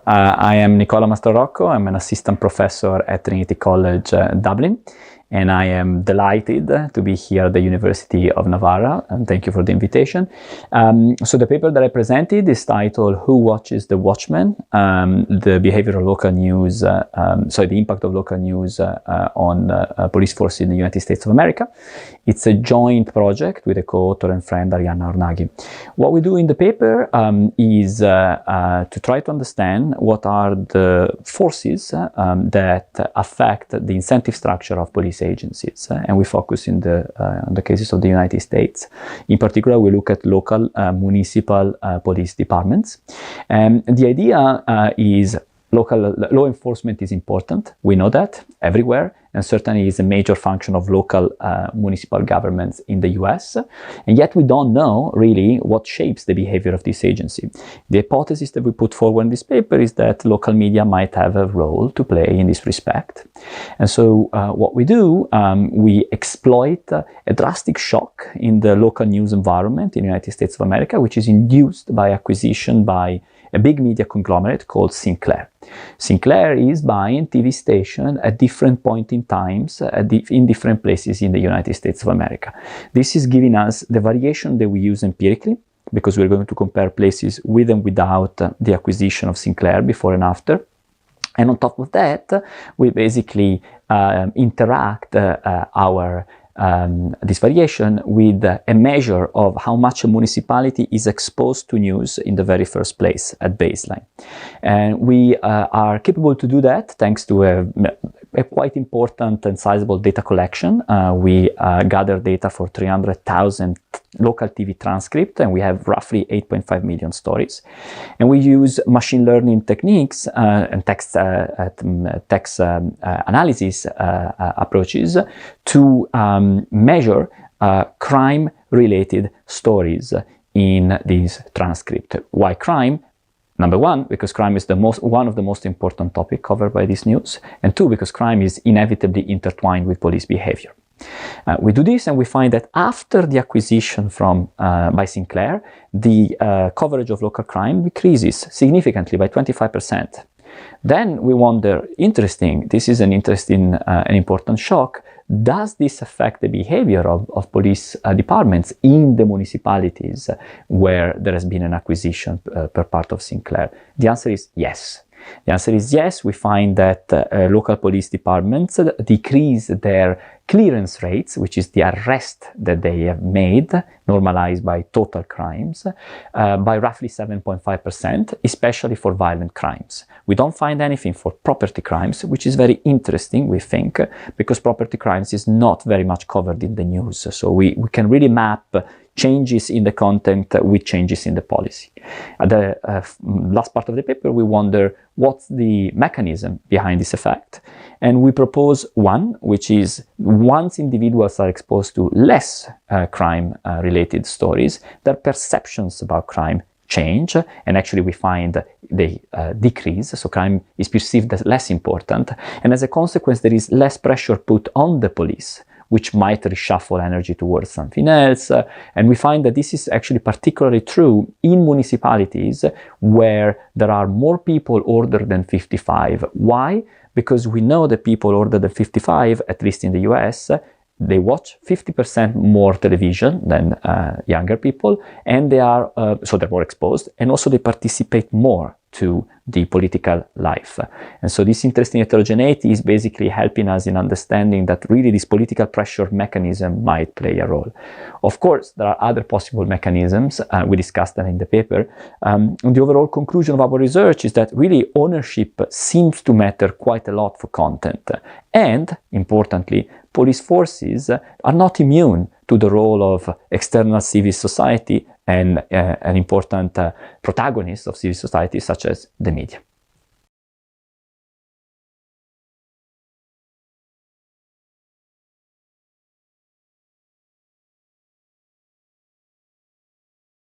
I am Nicola Mastrorocco. I'm an assistant professor at Trinity College, Dublin, and I am delighted to be here at the University of Navarra, and thank you for the invitation. So the paper that I presented is titled Who Watches the Watchman? The behavior of local news, the impact of local news on police force in the United States of America. It's a joint project with a co-author and friend, Arianna Ornaghi. What we do in the paper is to try to understand what are the forces that affect the incentive structure of police agencies, and we focus on the cases of the United States. In particular, we look at local municipal police departments. And the idea is local law enforcement is important. We know that everywhere, and certainly is a major function of local municipal governments in the US. And yet we don't know really what shapes the behavior of this agency. The hypothesis that we put forward in this paper is that local media might have a role to play in this respect. And so what we do, we exploit a drastic shock in the local news environment in the United States of America, which is induced by acquisition by a big media conglomerate called Sinclair. Sinclair is buying TV stations at different points in times in different places in the United States of America. This is giving us the variation that we use empirically, because we're going to compare places with and without the acquisition of Sinclair before and after. And on top of that, we basically interact this variation with a measure of how much a municipality is exposed to news in the very first place at baseline. And we are capable to do that thanks to a quite important and sizable data collection. We gather data for 300,000 local TV transcripts, and we have roughly 8.5 million stories. And we use machine learning techniques and text analysis approaches to measure crime-related stories in these transcripts. Why crime? Number one, because crime is one of the most important topics covered by this news, and two, because crime is inevitably intertwined with police behavior. We do this and we find that after the acquisition by Sinclair, the coverage of local crime decreases significantly by 25%. Then we wonder, this is an interesting and important shock. Does this affect the behavior of police departments in the municipalities where there has been an acquisition per part of Sinclair? The answer is yes. The answer is yes. We find that local police departments decrease their clearance rates, which is the arrest that they have made, normalized by total crimes, by roughly 7.5%, especially for violent crimes. We don't find anything for property crimes, which is very interesting, we think, because property crimes is not very much covered in the news. So we can really map changes in the content with changes in the policy. At the last part of the paper, we wonder what's the mechanism behind this effect. And we propose one, which is once individuals are exposed to less crime-related stories, their perceptions about crime change, and actually we find they decrease, so crime is perceived as less important, and as a consequence there is less pressure put on the police, which might reshuffle energy towards something else. And we find that this is actually particularly true in municipalities where there are more people older than 55. Why? Because we know that people older than 55, at least in the US, they watch 50% more television than younger people, and they are so they're more exposed, and also they participate more to the political life. And so this interesting heterogeneity is basically helping us in understanding that really this political pressure mechanism might play a role. Of course, there are other possible mechanisms. We discussed them in the paper. And the overall conclusion of our research is that really ownership seems to matter quite a lot for content. And, importantly, police forces are not immune to the role of external civil society and an important protagonist of civil society, such as the media.